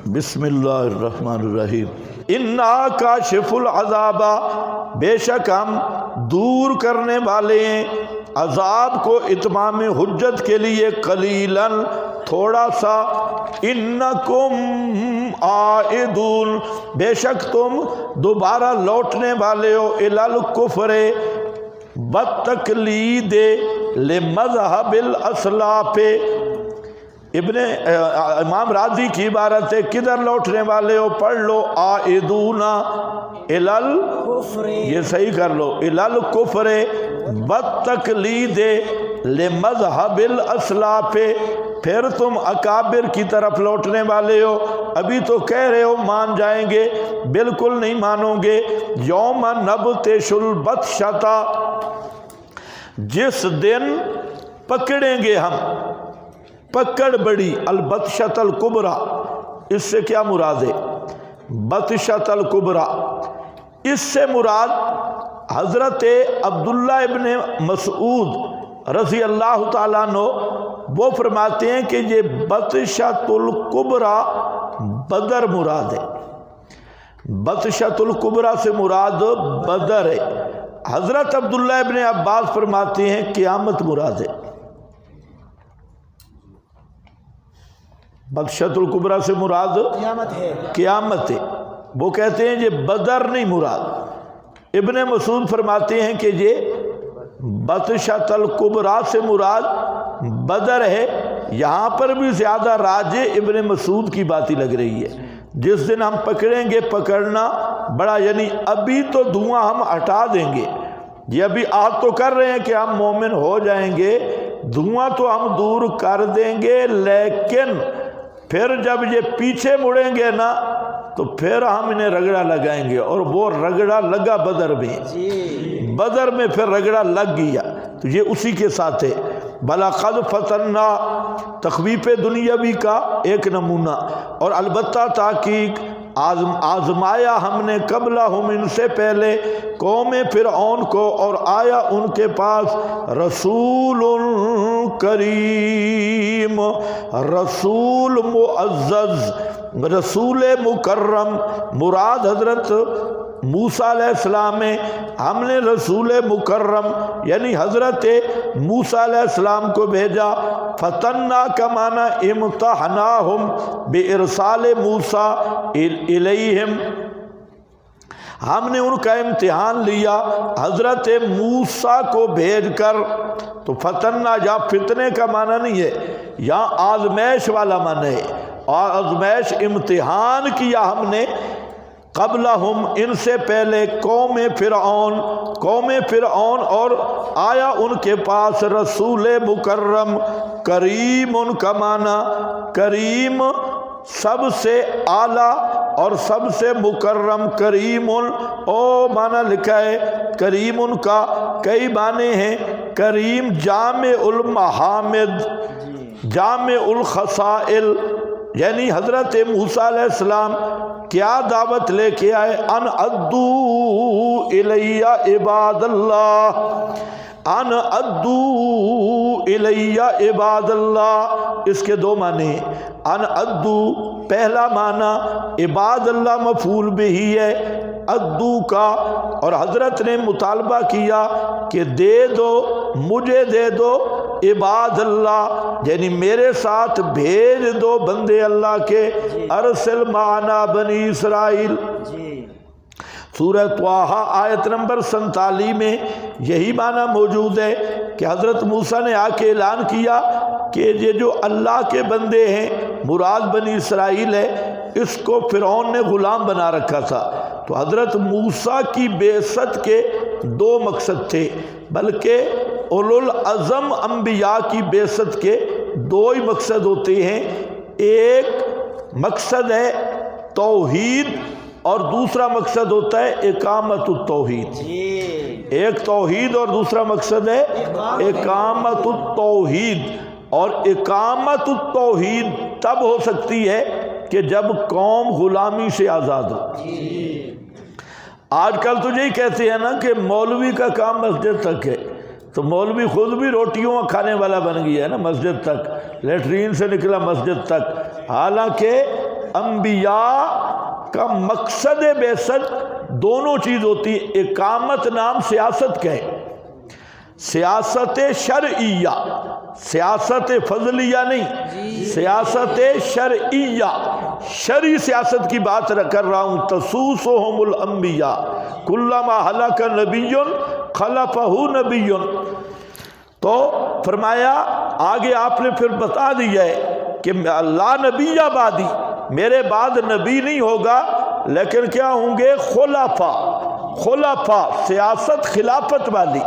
بسم اللہ الرحمن الرحیم۔ انا کاشف العذاب، بے شک ہم دور کرنے والے ہیں عذاب کو اتمام حجت کے لیے، قلیلاً تھوڑا سا، انکم عائدون، بے شک تم دوبارہ لوٹنے والے ہو، الی الکفر بتقلید لمذہب الاسلاف۔ امام راضی کی عبارت ہے، کدھر لوٹنے والے ہو؟ پڑھ لو عائدون الی الکفر، یہ صحیح کر لو، الی الکفر بتقلید لمذہب الاسلاف، پھر تم اکابر کی طرف لوٹنے والے ہو۔ ابھی تو کہہ رہے ہو مان جائیں گے، بالکل نہیں مانو گے۔ یوم نبطش البطشۃ، جس دن پکڑیں گے ہم، پکڑ بڑی، البطشۃ الکبریٰ، اس سے کیا مراد ہے؟ بطشۃ الکبریٰ، اس سے مراد حضرت عبداللہ ابن مسعود رضی اللہ تعالیٰ عنہ وہ فرماتے ہیں کہ یہ بطشۃ الکبریٰ بدر مراد ہے، بطشۃ الکبریٰ سے مراد بدر ہے۔ حضرت عبداللہ ابن عباس فرماتے ہیں قیامت مراد ہے، بطشۃ الکبریٰ سے مراد قیامت ہے، وہ کہتے ہیں یہ بدر نہیں مراد۔ ابن مسعود فرماتے ہیں کہ یہ بطشۃ الکبریٰ سے مراد بدر ہے۔ یہاں پر بھی زیادہ راجع ابن مسعود کی بات ہی لگ رہی ہے، جس دن ہم پکڑیں گے، پکڑنا بڑا، یعنی ابھی تو دھواں ہم ہٹا دیں گے، یہ ابھی عہد تو کر رہے ہیں کہ ہم مومن ہو جائیں گے، دھواں تو ہم دور کر دیں گے، لیکن پھر جب یہ پیچھے مڑیں گے نا تو پھر ہم انہیں رگڑا لگائیں گے، اور وہ رگڑا لگا بدر میں، بدر میں پھر رگڑا لگ گیا، تو یہ اسی کے ساتھ ہے۔ بَلَقَدْ فَتَنَّا، تخویف دنیاوی کا ایک نمونہ، اور البتہ تحقیق آزمایا ہم نے قبلہم، ان سے پہلے، قوم فرعون کو، اور آیا ان کے پاس رسول کریم، رسول معزز، رسول مکرم، مراد حضرت موسیٰ علیہ السلام ہے۔ ہم نے رسول مکرم یعنی حضرت موسیٰ علیہ السلام کو بھیجا۔ فتنہ کا معنی امتحناہم بارسال موسیٰ الیہم، ہم نے ان کا امتحان لیا حضرت موسیٰ کو بھیج کر۔ تو فتنہ یا فتنے کا معنی نہیں ہے، یا آزمائش والا معنی ہے، اور آزمائش امتحان کیا ہم نے قبلہم، ان سے پہلے، قوم فرعون، قوم فرعون، اور آیا ان کے پاس رسول مکرم، کریم، ان کا معنی کریم سب سے اعلیٰ اور سب سے مکرم، کریم او معنی لکھا ہے، کریم ان کا کئی معنی ہیں، کریم جامع المحامد، جامع الخصائل، یعنی حضرت موسیٰ علیہ السلام کیا دعوت لے کے آئے؟ ان ادو الی عباد اللہ، ان ادو الی عباد اللہ، اس کے دو معنی ہیں۔ ان ادو پہلا معنی عباد اللہ مفعول بہ ہے ادو کا، اور حضرت نے مطالبہ کیا کہ دے دو، مجھے دے دو عباد اللہ، یعنی میرے ساتھ بھیج دو بندے اللہ کے، ارسل معنا بنی اسرائیل۔ سورہ طٰہٰ آیت نمبر 47 میں یہی معنی موجود ہے کہ حضرت موسیٰ نے آ کے اعلان کیا کہ یہ جو اللہ کے بندے ہیں، مراد بنی اسرائیل ہے، اس کو فرعون نے غلام بنا رکھا تھا۔ تو حضرت موسیٰ کی بعثت کے دو مقصد تھے، بلکہ اولو العزم انبیاء کی بعثت کے دو ہی مقصد ہوتے ہیں، ایک مقصد ہے توحید، اور دوسرا مقصد ہوتا ہے اقامت التوحید۔ ایک توحید اور دوسرا مقصد ہے اقامت التوحید، اور اقامت التوحید تب ہو سکتی ہے کہ جب قوم غلامی سے آزاد ہو۔ آج کل تو یہی کہتے ہیں نا کہ مولوی کا کام مسجد تک ہے، تو مولوی خود بھی روٹیوں کھانے والا بن گیا ہے نا، مسجد تک، لیٹرین سے نکلا مسجد تک، حالانکہ انبیاء کا مقصد بعثت دونوں چیز ہوتی ہے. اقامت نام سیاست کا ہے، سیاست شرعیہ، سیاست فضلیہ نہیں، سیاست شرعیہ. شرعی سیاست کی بات کر رہا ہوں. تسوسہم الانبیاء کلما ہلک نبی خلفہ نبی. تو فرمایا آگے آپ نے پھر بتا دیا ہے کہ لا نبی بعدی، میرے بعد نبی نہیں ہوگا، لیکن کیا ہوں گے؟ خلفاء. خلفاء سیاست خلافت والی،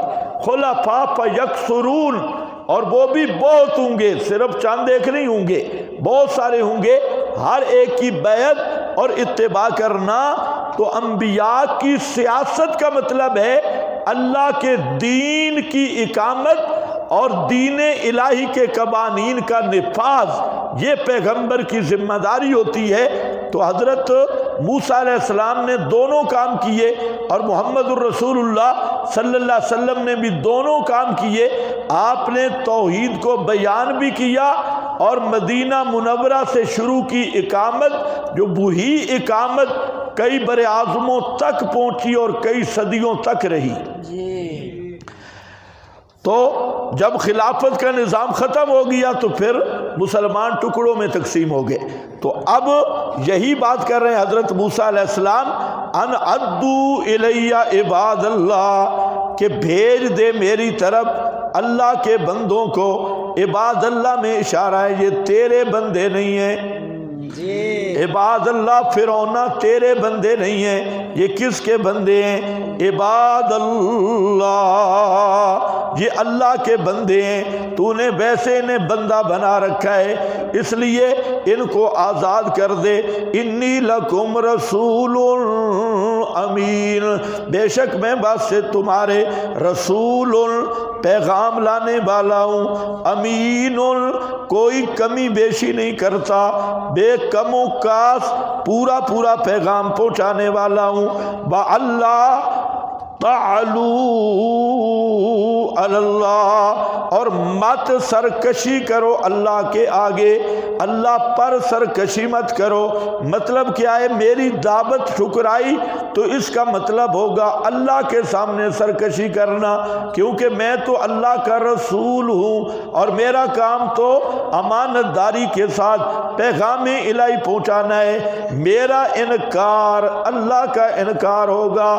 خلفاء فیکثرون، اور وہ بھی بہت ہوں گے، صرف چند ایک نہیں ہوں گے، بہت سارے ہوں گے. ہر ایک کی بیعت اور اتباع کرنا. تو انبیاء کی سیاست کا مطلب ہے اللہ کے دین کی اقامت اور دین الہی کے قوانین کا نفاذ. یہ پیغمبر کی ذمہ داری ہوتی ہے. تو حضرت موسیٰ علیہ السلام نے دونوں کام کیے، اور محمد الرسول اللہ صلی اللہ علیہ وسلم نے بھی دونوں کام کیے. آپ نے توحید کو بیان بھی کیا، اور مدینہ منورہ سے شروع کی اقامت، جو وہی اقامت کئی بر اعظموں تک پہنچی اور کئی صدیوں تک رہی. تو جب خلافت کا نظام ختم ہو گیا تو پھر مسلمان ٹکڑوں میں تقسیم ہو گئے. تو اب یہی بات کر رہے ہیں حضرت موسیٰ علیہ السلام، ان عدو الی عباد اللہ، کہ بھیج دے میری طرف اللہ کے بندوں کو. عباد اللہ میں اشارہ ہے یہ تیرے بندے نہیں ہیں. عباد اللہ فرعون تیرے بندے نہیں ہیں، یہ کس کے بندے ہیں؟ عباد اللہ، یہ اللہ کے بندے ہیں. تو نے ویسے انہیں بندہ بنا رکھا ہے، اس لیے ان کو آزاد کر دے. انی لکم رسول امین، بے شک میں بات سے تمہارے رسول پیغام لانے والا ہوں. امین، کوئی کمی بیشی نہیں کرتا، بے کم و کاس پورا پورا پیغام پہنچانے والا ہوں. با اللہ تعلو علی اللہ، اور مت سرکشی کرو اللہ کے آگے، اللہ پر سرکشی مت کرو. مطلب کیا ہے؟ میری دعوت ٹھکرائی تو اس کا مطلب ہوگا اللہ کے سامنے سرکشی کرنا، کیونکہ میں تو اللہ کا رسول ہوں اور میرا کام تو امانت داری کے ساتھ پیغام الہی پہنچانا ہے. میرا انکار اللہ کا انکار ہوگا،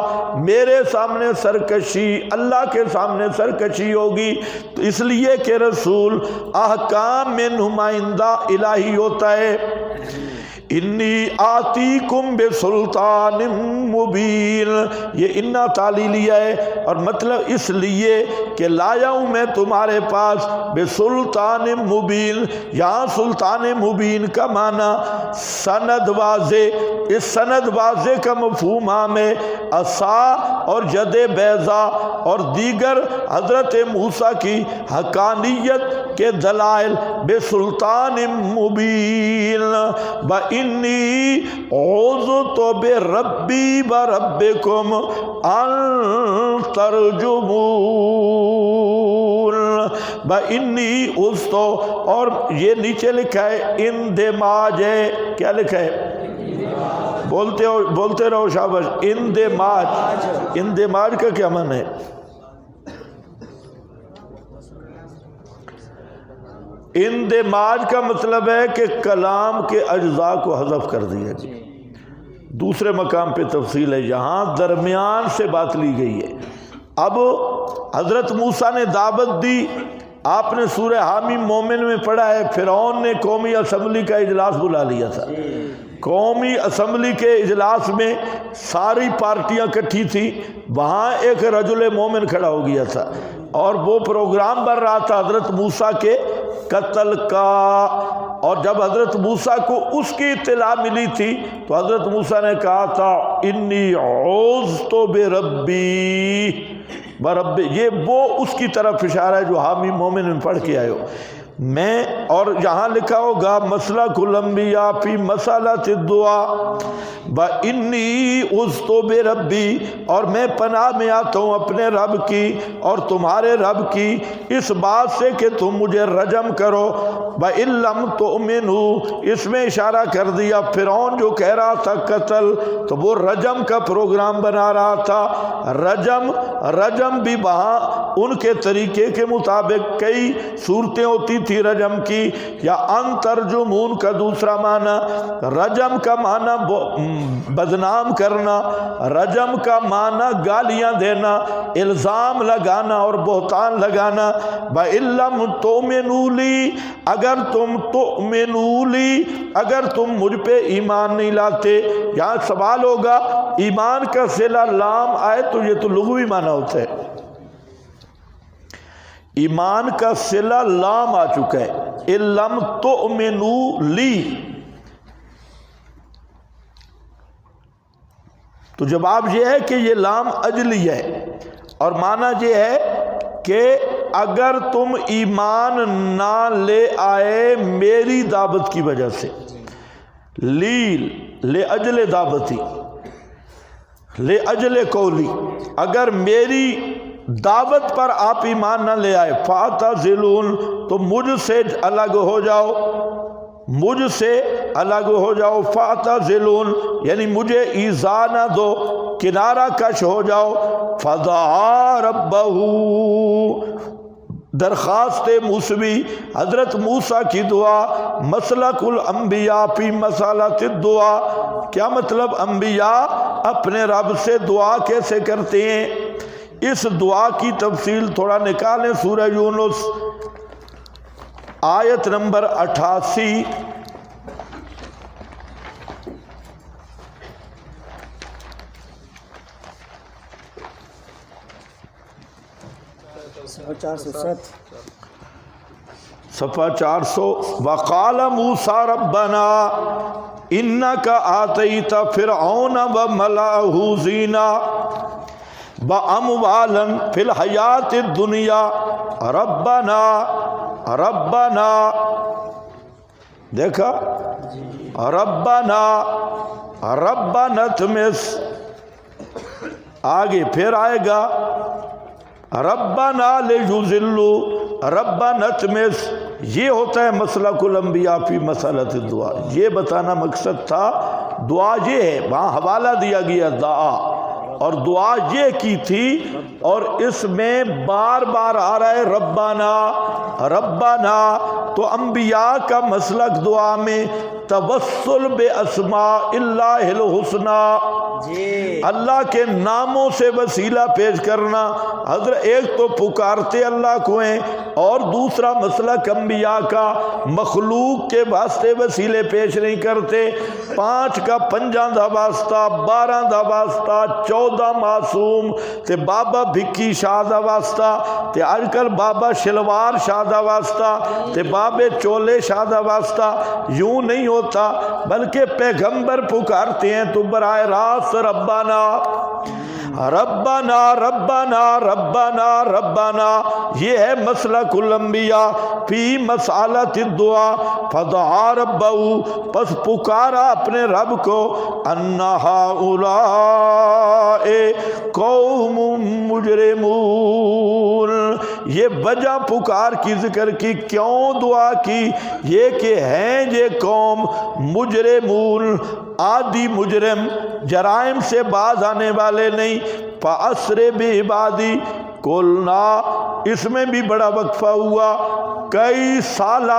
میرے سامنے سرکشی اللہ کے سامنے سرکشی ہوگی. تو اس لیے کہ رسول احکام میں نمائندہ الہی ہوتا ہے. انی آتیکم بسلطان مبین، یہ انا تعلیلیہ ہے، اور مطلب اس لیے کہ لایا ہوں میں تمہارے پاس بسلطان مبین. یہاں سلطان مبین کا معنی سند واضح. اس سند واضح کا مفہوم عام ہے. عصا اور ید بیضا اور دیگر حضرت موسیٰ کی حقانیت کے دلائل بسلطان مبین. انی عوذت بربی بربکم ان ترجمون. انی عوذت، اور یہ نیچے لکھا ہے اندماج ہے. کیا لکھا ہے؟ بولتے رہو شاباش. اندماج. اندماج کا کیا معنی ہے؟ اندماج کا مطلب ہے کہ کلام کے اجزاء کو حذف کر دیا جی. دوسرے مقام پہ تفصیل ہے، یہاں درمیان سے بات لی گئی ہے. اب حضرت موسیٰ نے دعوت دی. آپ نے سورہ حامی مومن میں پڑھا ہے، فرعون نے قومی اسمبلی کا اجلاس بلا لیا تھا. قومی اسمبلی کے اجلاس میں ساری پارٹیاں اکٹھی تھی. وہاں ایک رجل مومن کھڑا ہو گیا تھا اور وہ پروگرام بن رہا تھا حضرت موسیٰ کے قتل کا. اور جب حضرت موسیٰ کو اس کی اطلاع ملی تھی تو حضرت موسیٰ نے کہا تھا انی عوذت بربی برب. یہ وہ اس کی طرف اشارہ ہے جو حامی مومن میں پڑھ کے آئے ہو. میں، اور یہاں لکھا ہوگا مسلک الانبیاء فی مسألۃ الدعاء وانی عذت بربی، اور میں پناہ میں آتا ہوں اپنے رب کی اور تمہارے رب کی اس بات سے کہ تم مجھے رجم کرو۔ وَإِن لَّمْ تُؤْمِنُوا، اس میں اشارہ کر دیا فرعون جو کہہ رہا تھا قتل، تو وہ رجم کا پروگرام بنا رہا تھا۔ رجم بھی وہاں ان کے طریقے کے مطابق کئی صورتیں ہوتی تھی رجم کی، یا ان ترجمون کا دوسرا معنی، رجم کا معنی بدنام کرنا، رجم کا معنی گالیاں دینا، الزام لگانا اور بہتان لگانا۔ وَإِن لَّمْ تُؤْمِنُوا لِي، اگر تم مجھ پہ ایمان نہیں لاتے۔ یہاں سوال ہوگا ایمان کا صلہ لام آئے تو یہ تو لغوی معنی ہوتا ہے، ایمان کا صلہ لام آ چکا ہے، اِن لَّمْ تُؤْمِنُوا لِي، تو جواب یہ ہے کہ یہ لام اجلی ہے، اور معنی یہ ہے کہ اگر تم ایمان نہ لے آئے میری دعوت کی وجہ سے، لے اجل دعوتی، لے اجل قولی، اگر میری دعوت پر آپ ایمان نہ لے آئے، فاعتزلون، تو مجھ سے الگ ہو جاؤ، مجھ سے الگ ہو جاؤ، فاعتزلون یعنی مجھے ایذا نہ دو، کنارہ کش ہو جاؤ۔ فدعا ربہ، درخواست موسوی، حضرت موسیٰ کی دعا، مسلک الانبیاء فی مسألۃ الدعاء، کیا مطلب انبیاء اپنے رب سے دعا کیسے کرتے ہیں، اس دعا کی تفصیل تھوڑا نکالیں۔ سورہ یونس آیت نمبر 88، صفحہ 400، وقال موسیٰ ربنا انک آتیت فرعون وملأہ زینہ واموالا فی الحیاۃ الدنیا ربنا دیکھا، ربنا تمس، آگے پھر آئے گا ربنا لیضلوا، ربنا تمس، یہ ہوتا ہے مسلک الانبیاء فی مسألۃ الدعاء، یہ بتانا مقصد تھا۔ دعا یہ ہے، وہاں حوالہ دیا گیا دعا، اور دعا یہ کی تھی، اور اس میں بار بار آ رہا ہے ربنا، تو انبیاء کا مسلک دعا میں توسل بے اسماء اللہ الحسنی، اللہ کے ناموں سے وسیلہ پیش کرنا۔ حضرت ایک تو پکارتے اللہ کو ہیں، اور دوسرا مسلک انبیاء کا مخلوق کے واسطے وسیلے پیش نہیں کرتے۔ 5 کا 5 دا واسطہ، 12 دا واسطہ، 14 معصوم تے بابا بھکی شاہ دا واسطہ، تے آج کل بابا شلوار شاہ دا واسطہ، تے بابے چولے شاہ دا واسطہ، یوں نہیں ہوتا، بلکہ پیغمبر پکارتے ہیں تو براہ راست ربنا ربنا ربنا ربنا ربنا، یہ ہے مسلک الانبیاء فی مسألۃ الدعاء۔ فدعا ربہ، پس پکارا اپنے رب کو، ان ہؤلاء قوم مجرمون، یہ وجہ پکار کی ذکر کی، کیوں دعا کی، یہ کہ ہیں یہ قوم مجرمون، عادی مجرم، جرائم سے باز آنے والے نہیں۔ فَأَسْرِ بِعِبَادِي، قُلْنَا، اس میں بھی بڑا وقفہ ہوا، کئی سال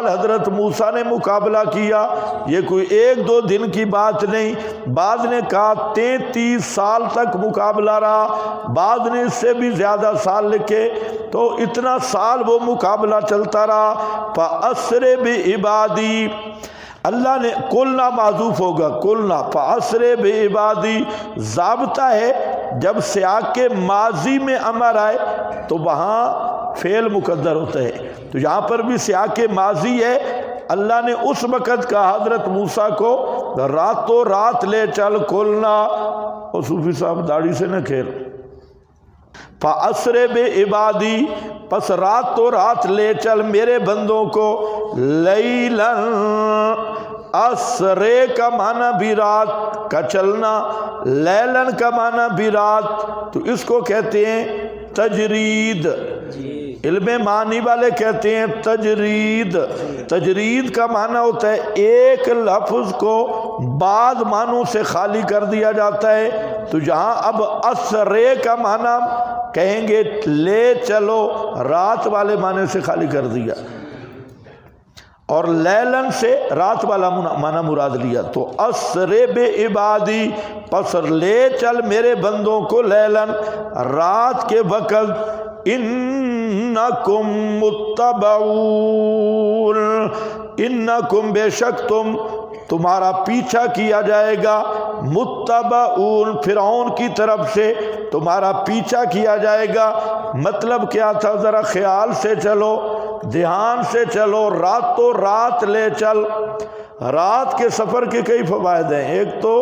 حضرت موسیٰ نے مقابلہ کیا، یہ کوئی 1-2 دن کی بات نہیں، بعض نے کہا 33 سال تک مقابلہ رہا، بعض نے اس سے بھی زیادہ سال لکھے، تو اتنا سال وہ مقابلہ چلتا رہا۔ فَأَسْرِ بِعِبَادِي، اللہ نے قلنا معذوف ہوگا، قلنا فَأَسْرِ بِعِبَادِي، ضابطہ ہے جب سیاق کے ماضی میں امر آئے تو وہاں فعل مقدر ہوتا ہے، تو یہاں پر بھی سیاق کے ماضی ہے۔ اللہ نے اس وقت کہا حضرت موسیٰ کو راتوں رات لے چل، قلنا، اور صوفی صاحب داڑھی سے نہ کھیل، فَأَسْرِ بِعِبَادِي، پس راتوں رات لے چل میرے بندوں کو، لیلن اسرے کا معنی بھی رات کا چلنا، لیلن کا معنی بھی رات، تو اس کو کہتے ہیں تجرید، علم معنی والے کہتے ہیں تجرید۔ تجرید کا معنی ہوتا ہے ایک لفظ کو بعض معنوں سے خالی کر دیا جاتا ہے، تو جہاں اب اسرے کا معنی کہیں گے لے چلو، رات والے معنی سے خالی کر دیا، اور لیلن سے رات والا معنی مراد لیا، تو اسرے بے عبادی، پس لے چل میرے بندوں کو لیلن رات کے وقت، انکم متبعون، انکم بے شک تمہارا پیچھا کیا جائے گا، متبعون فرعون کی طرف سے تمہارا پیچھا کیا جائے گا۔ مطلب کیا تھا؟ ذرا خیال سے چلو، دھیان سے چلو، راتوں رات لے چل۔ رات کے سفر کے کئی فوائد ہیں، ایک تو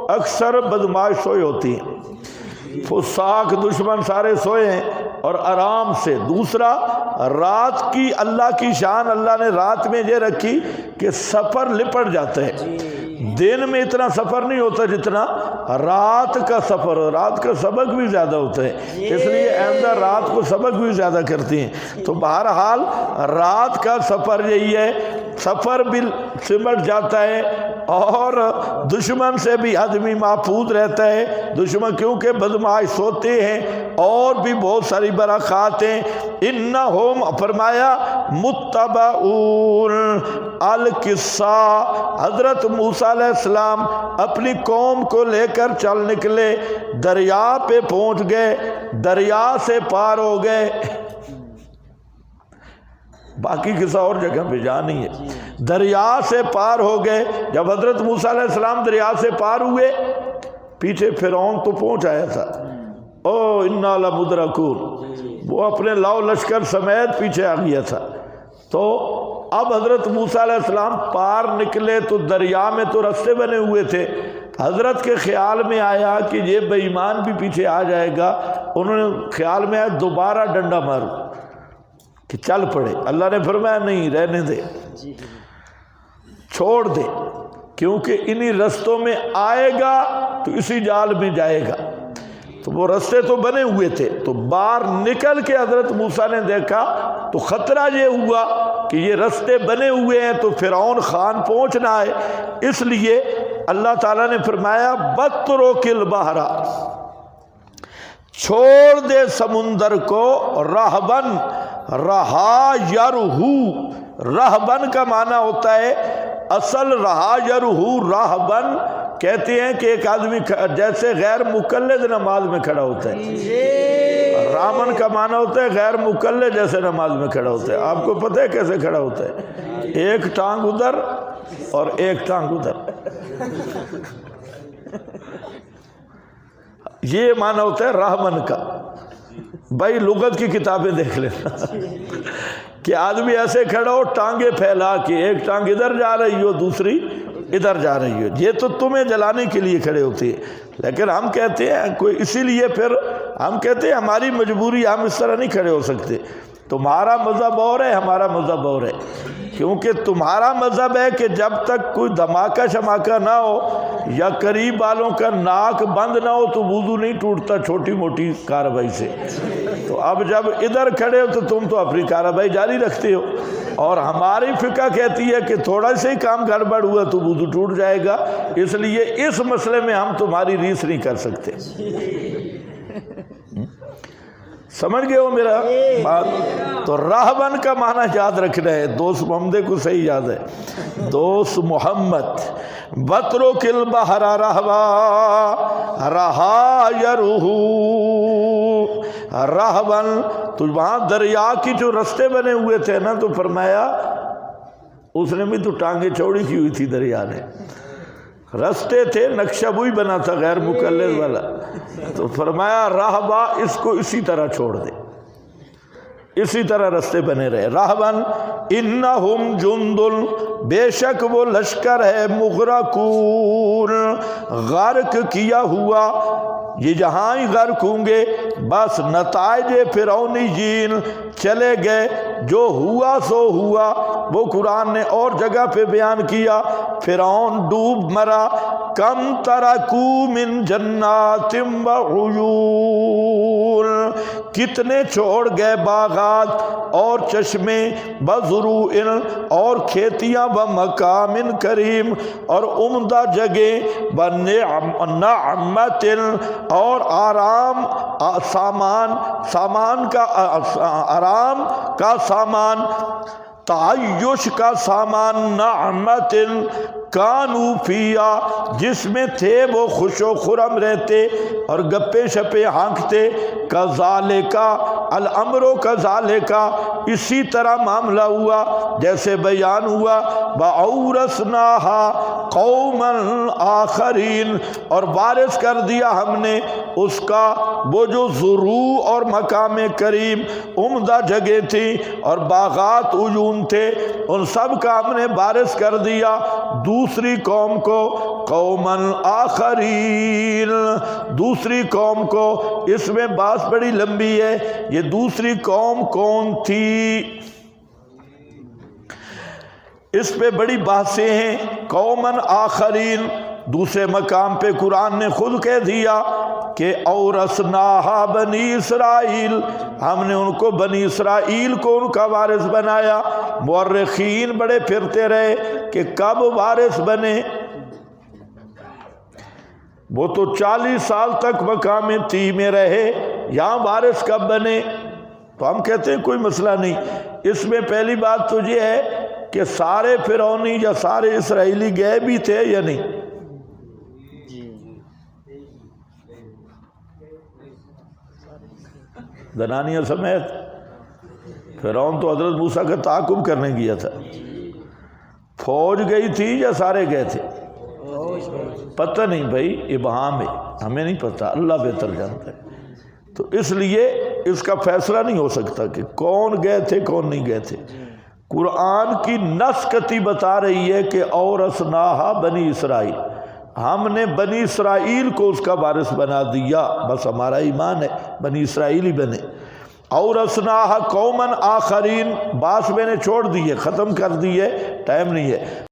اکثر بدمعاش سوئے ہوتی ہیں، فساق دشمن سارے سوئے ہیں اور آرام سے۔ دوسرا، رات کی اللہ کی شان اللہ نے رات میں یہ رکھی کہ سفر لپٹ جاتا ہے، دن میں اتنا سفر نہیں ہوتا جتنا رات کا سفر، رات کا سبق بھی زیادہ ہوتا ہے، اس لیے آئندہ رات کو سبق بھی زیادہ کرتی ہیں۔ تو بہرحال رات کا سفر یہی ہے، سفر بھی سمٹ جاتا ہے اور دشمن سے بھی آدمی محفوظ رہتا ہے۔ دشمن کیونکہ بدمعاش سوتے ہیں، اور بھی بہت ساری برکات ہیں۔ انہم فرمایا متبعون القصہ، حضرت موسیٰ علیہ السلام اپنی قوم کو لے کر چل نکلے، دریا پہ پہنچ گئے، دریا سے پار ہو گئے۔ باقی قصہ اور جگہ پہ جا نہیں ہے، دریا سے پار ہو گئے۔ جب حضرت موسیٰ علیہ السلام دریا سے پار ہوئے، پیچھے فرعون تو پہنچ آیا تھا، او انا لمدرکون، وہ اپنے لاؤ لشکر سمیت پیچھے آ گیا تھا۔ تو اب حضرت موسیٰ علیہ السلام پار نکلے تو دریا میں تو رستے بنے ہوئے تھے، حضرت کے خیال میں آیا کہ یہ بے ایمان بھی پیچھے آ جائے گا، انہوں نے خیال میں آیا دوبارہ ڈنڈا مارو کہ چل پڑے۔ اللہ نے فرمایا نہیں، رہنے دے، چھوڑ دے، کیونکہ انہی رستوں میں آئے گا تو اسی جال میں جائے گا۔ تو وہ رستے تو بنے ہوئے تھے، تو باہر نکل کے حضرت موسیٰ نے دیکھا تو خطرہ یہ ہوا کہ یہ رستے بنے ہوئے ہیں تو فرعون خان پہنچنا ہے، اس لیے اللہ تعالیٰ نے فرمایا بترک البحر، چھوڑ دے سمندر کو، رہبن، رہا یرہو، رہبن کا معنی ہوتا ہے اصل رہا یرہو، رہبن کہتے ہیں کہ ایک آدمی جیسے غیر مقلد نماز میں کھڑا ہوتا ہے، رامن کا معنی ہوتا ہے غیر مقلد جیسے نماز میں کھڑا ہوتا ہے۔ آپ کو پتہ ہے کیسے کھڑا ہوتا ہے؟ ایک ٹانگ ادھر اور ایک ٹانگ ادھر، یہ معنی ہوتا ہے رہبن کا۔ بھائی لغت کی کتابیں دیکھ لینا کہ آدمی ایسے کھڑا ہو ٹانگیں پھیلا کے، ایک ٹانگ ادھر جا رہی ہو دوسری ادھر جا رہی ہو، یہ تو تمہیں جلانے کے لیے کھڑے ہوتے ہیں۔ لیکن ہم کہتے ہیں کوئی، اسی لیے پھر ہم کہتے ہیں ہماری مجبوری، ہم اس طرح نہیں کھڑے ہو سکتے۔ تمہارا مذہب اور ہے، ہمارا مذہب اور ہے، کیونکہ تمہارا مذہب ہے کہ جب تک کوئی دھماکہ شماکہ نہ ہو یا قریب والوں کا ناک بند نہ ہو تو وضو نہیں ٹوٹتا چھوٹی موٹی کارروائی سے۔ تو اب جب ادھر کھڑے ہو تو تم تو اپنی کارروائی جاری رکھتے ہو، اور ہماری فقہ کہتی ہے کہ تھوڑا سا ہی کام گڑبڑ ہوا تو وضو ٹوٹ جائے گا، اس لیے اس مسئلے میں ہم تمہاری ریس نہیں کر سکتے۔ سمجھ گئے ہو میرا بات؟ تو راہبن کا معنی یاد رکھنا ہے، دوست محمد کو صحیح یاد ہے، دوست محمد۔ بترک البحر رہوا رہا یرہو رہبن، تو وہاں دریا کی جو رستے بنے ہوئے تھے نا، تو فرمایا اس نے بھی تو ٹانگیں چوڑی کی ہوئی تھی، دریا نے رستے تھے، نقشہ وہی بنا تھا غیر مقلد والا، تو فرمایا راہبا اس کو اسی طرح چھوڑ دے، اسی طرح رستے بنے رہے۔ راہبن انہم جندل، بے شک وہ لشکر ہے، مغرقون، غرق کیا ہوا، یہ جہاں ہی غرق ہوں گے، بس نتائج فرعونی جین چلے گئے، جو ہوا سو ہوا۔ وہ قرآن نے اور جگہ پہ بیان کیا، فرعون ڈوب مرا، کم ترکو من جنات وعیون، کتنے چھوڑ گئے باغات اور چشمے، بزروع اور کھیتیاں، بمقام کریم اور عمدہ جگہ، بنعمت اور آرام سامان کا آرام کا سامان، تعیش کا سامان، نعمت کانو فیا، جس میں تھے وہ خوش و خرم رہتے اور گپے شپے ہانکتے۔ کذالکا الامر کذالکا، اسی طرح معاملہ ہوا جیسے بیان ہوا۔ وَأَوْرَثْنَاهَا قَوْمًا آخَرِينَ، اور وارث کر دیا ہم نے اس کا وہ جو زروع اور مقام کریم عمدہ جگہ تھی اور باغات عیون تھے، ان سب کا ہم نے وارث کر دیا دوسری قوم کو، قوماً آخرین، دوسری قوم کو۔ اس میں بات بڑی لمبی ہے، یہ دوسری قوم کون تھی، اس پہ بڑی بحثیں ہیں۔ قوماً آخرین، دوسرے مقام پہ قرآن نے خود کہہ دیا کہ اورثناہا بنی اسرائیل، ہم نے ان کو بنی اسرائیل کو ان کا وارث بنایا۔ مورخین بڑے پھرتے رہے کہ کب وارث بنے، وہ تو 40 سال تک مقام تی میں رہے، یہاں وارث کب بنے؟ تو ہم کہتے ہیں کوئی مسئلہ نہیں۔ اس میں پہلی بات تو یہ ہے کہ سارے فرعونی یا سارے اسرائیلی گئے بھی تھے یا نہیں؟ دنانیہ سمیت۔ فرعون تو حضرت موسیٰ کا تعاقب کرنے گیا تھا، فوج گئی تھی یا سارے گئے تھے؟ پتہ نہیں بھائی، ابہام ہے، ہمیں نہیں پتہ، اللہ بہتر جانتا ہے۔ تو اس لیے اس کا فیصلہ نہیں ہو سکتا کہ کون گئے تھے کون نہیں گئے تھے۔ قرآن کی نص قطعی بتا رہی ہے کہ اورثناہا بنی اسرائیل، ہم نے بنی اسرائیل کو اس کا وارث بنا دیا، بس ہمارا ایمان ہے بنی اسرائیل ہی بنے۔ اورثناہا قوماً آخرین، باس میں نے چھوڑ دیے، ختم کر دیے، ٹائم نہیں ہے۔